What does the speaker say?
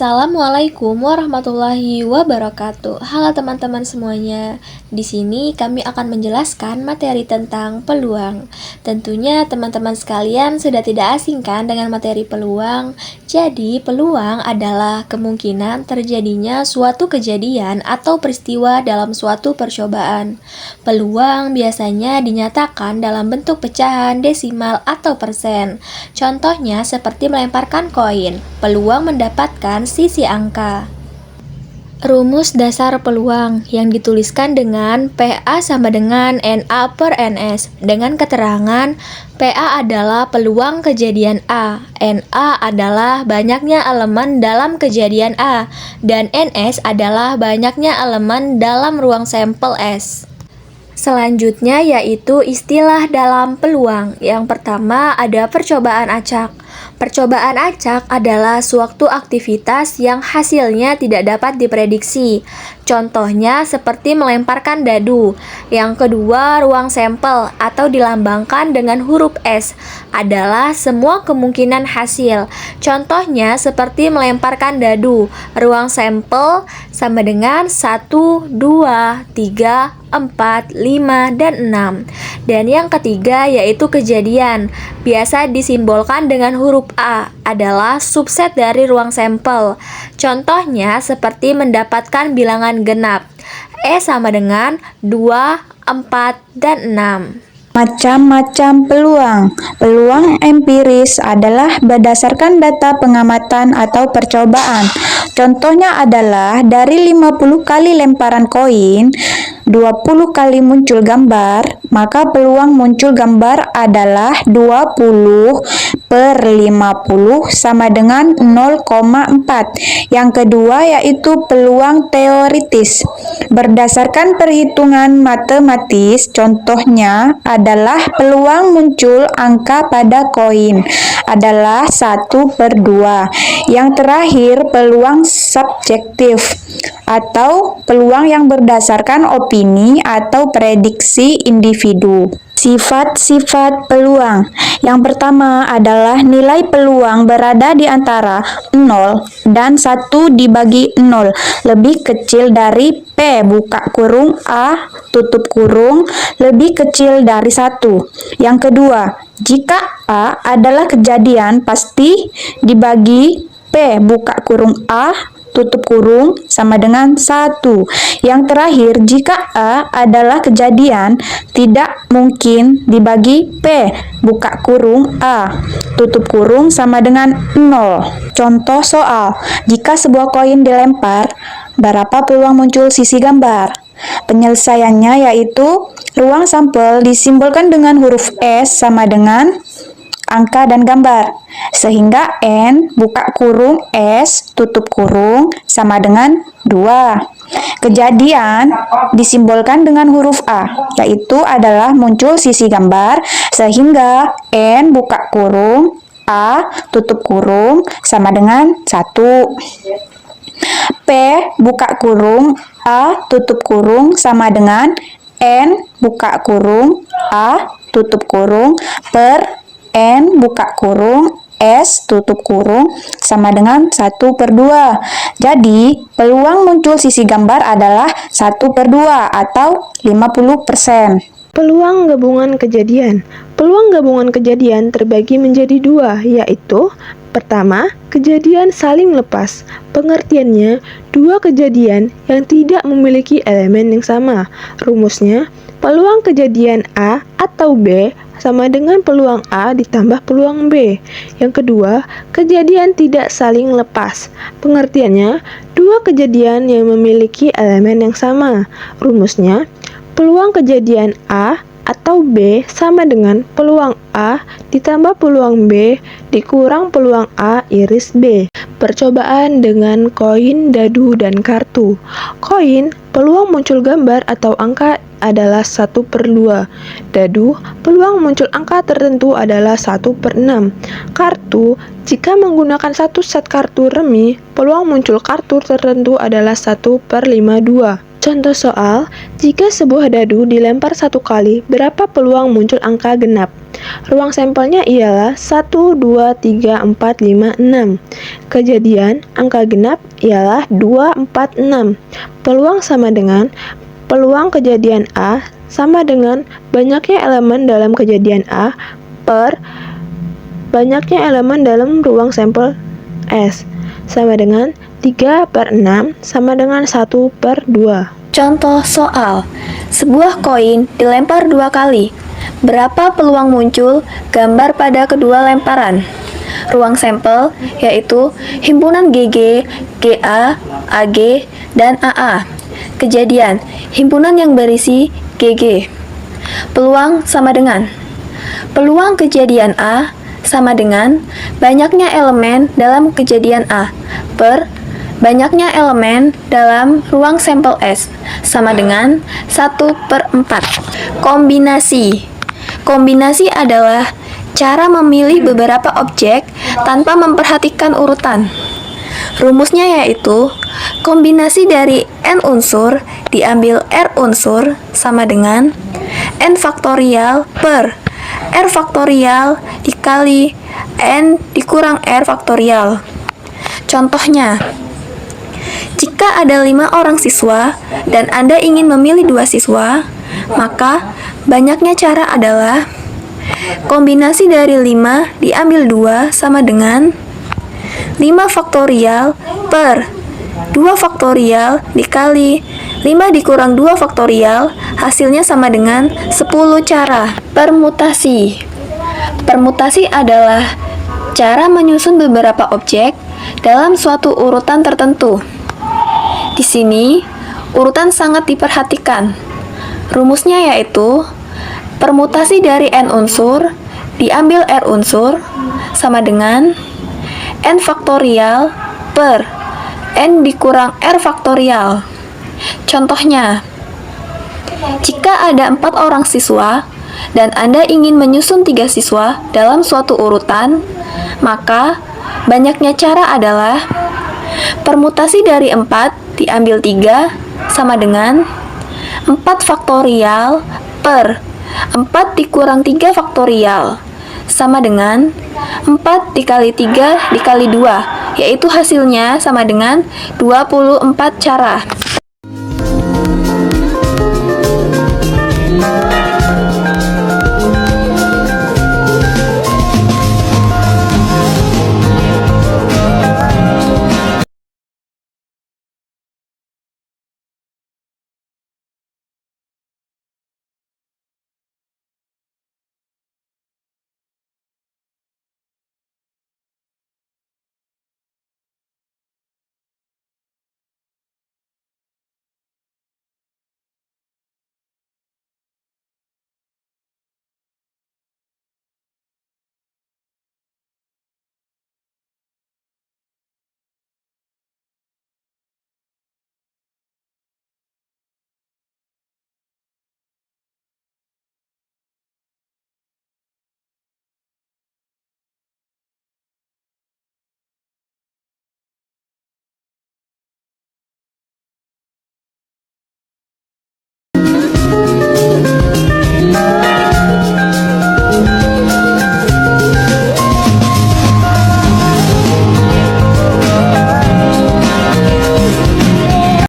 Assalamualaikum warahmatullahi wabarakatuh. Halo teman-teman semuanya. Di sini kami akan menjelaskan materi tentang peluang. Tentunya teman-teman sekalian sudah tidak asing kan dengan materi peluang. Jadi, peluang adalah kemungkinan terjadinya suatu kejadian atau peristiwa dalam suatu percobaan. Peluang biasanya dinyatakan dalam bentuk pecahan, desimal, atau persen. Contohnya seperti melemparkan koin. Peluang mendapatkan sisi angka. Rumus dasar peluang yang dituliskan dengan PA sama dengan NA per NS dengan keterangan PA adalah peluang kejadian A, NA adalah banyaknya elemen dalam kejadian A, dan NS adalah banyaknya elemen dalam ruang sampel S. Selanjutnya yaitu istilah dalam peluang. Yang pertama ada percobaan acak. Percobaan acak adalah suatu aktivitas yang hasilnya tidak dapat diprediksi. Contohnya seperti melemparkan dadu. Yang kedua, ruang sampel atau dilambangkan dengan huruf S adalah semua kemungkinan hasil. Contohnya seperti melemparkan dadu. Ruang sampel sama dengan 1, 2, 3, 4, 5, dan 6. Dan yang ketiga yaitu kejadian. Biasa disimbolkan dengan huruf A, adalah subset dari ruang sampel. Contohnya seperti mendapatkan bilangan genap. E sama dengan 2, 4, dan 6. Macam-macam peluang. Peluang empiris adalah berdasarkan data pengamatan atau percobaan. Contohnya adalah dari 50 kali lemparan koin, 20 kali muncul gambar, maka peluang muncul gambar adalah 20 per 50 sama dengan 0,4. Yang kedua yaitu peluang teoritis. Berdasarkan perhitungan matematis, contohnya adalah peluang muncul angka pada koin adalah 1 per 2. Yang terakhir peluang subjektif atau peluang yang berdasarkan opini atau prediksi individu. Sifat-sifat peluang. Yang pertama adalah nilai peluang berada di antara 0 dan 1 dibagi 0 lebih kecil dari P buka kurung A tutup kurung lebih kecil dari 1. Yang kedua, jika A adalah kejadian pasti dibagi P buka kurung A tutup kurung sama dengan 1. Yang terakhir, jika A adalah kejadian tidak mungkin dibagi P buka kurung A tutup kurung sama dengan 0. Contoh soal, jika sebuah koin dilempar, berapa peluang muncul sisi gambar? Penyelesaiannya yaitu ruang sampel disimbolkan dengan huruf S sama dengan angka dan gambar, sehingga N buka kurung S tutup kurung sama dengan 2. Kejadian disimbolkan dengan huruf A, yaitu adalah muncul sisi gambar, sehingga N buka kurung A tutup kurung sama dengan 1. P buka kurung A tutup kurung sama dengan N buka kurung A tutup kurung per N buka kurung S tutup kurung sama dengan 1 per 2. Jadi, peluang muncul sisi gambar adalah 1 per 2 atau 50%. Peluang gabungan kejadian. Peluang gabungan kejadian terbagi menjadi dua, yaitu pertama, kejadian saling lepas. Pengertiannya, dua kejadian yang tidak memiliki elemen yang sama. Rumusnya, Peluang kejadian A atau B sama dengan peluang A ditambah peluang B. Yang kedua, kejadian tidak saling lepas. Pengertiannya, dua kejadian yang memiliki elemen yang sama. Rumusnya, peluang kejadian A atau B sama dengan peluang A ditambah peluang B dikurang peluang A iris B. Percobaan dengan koin, dadu, dan kartu. Koin, peluang muncul gambar atau angka adalah 1/2. Dadu, peluang muncul angka tertentu adalah 1/6. Kartu, jika menggunakan satu set kartu remi, peluang muncul kartu tertentu adalah 1/52. Contoh soal, jika sebuah dadu dilempar satu kali, berapa peluang muncul angka genap? Ruang sampelnya ialah 1, 2, 3, 4, 5, 6. Kejadian angka genap ialah 2, 4, 6. Peluang sama dengan peluang kejadian A sama dengan banyaknya elemen dalam kejadian A per banyaknya elemen dalam ruang sampel S sama dengan 3/6 sama dengan 1/2. Contoh soal, sebuah koin dilempar 2 kali. Berapa peluang muncul gambar pada kedua lemparan? Ruang sampel yaitu himpunan GG, GA, AG, dan AA. Kejadian, himpunan yang berisi GG. Peluang sama dengan peluang kejadian A sama dengan banyaknya elemen dalam kejadian A per banyaknya elemen dalam ruang sampel S sama dengan 1/4. Kombinasi. Kombinasi adalah cara memilih beberapa objek tanpa memperhatikan urutan. Rumusnya yaitu kombinasi dari n unsur diambil r unsur sama dengan n faktorial per r faktorial dikali n dikurang r faktorial. Contohnya, jika ada 5 orang siswa dan Anda ingin memilih 2 siswa, maka banyaknya cara adalah kombinasi dari 5 diambil 2 sama dengan 5 faktorial per 2 faktorial dikali 5 dikurang 2 faktorial, hasilnya sama dengan 10 cara. Permutasi. Permutasi adalah cara menyusun beberapa objek dalam suatu urutan tertentu. Di sini, urutan sangat diperhatikan. Rumusnya yaitu permutasi dari n unsur diambil r unsur sama dengan n faktorial per n dikurang r faktorial. Contohnya, jika ada 4 orang siswa dan Anda ingin menyusun 3 siswa dalam suatu urutan, maka banyaknya cara adalah permutasi dari 4 diambil 3 sama dengan 4 faktorial per 4 dikurang 3 faktorial sama dengan 4 dikali 3 dikali 2, yaitu hasilnya sama dengan 24 cara.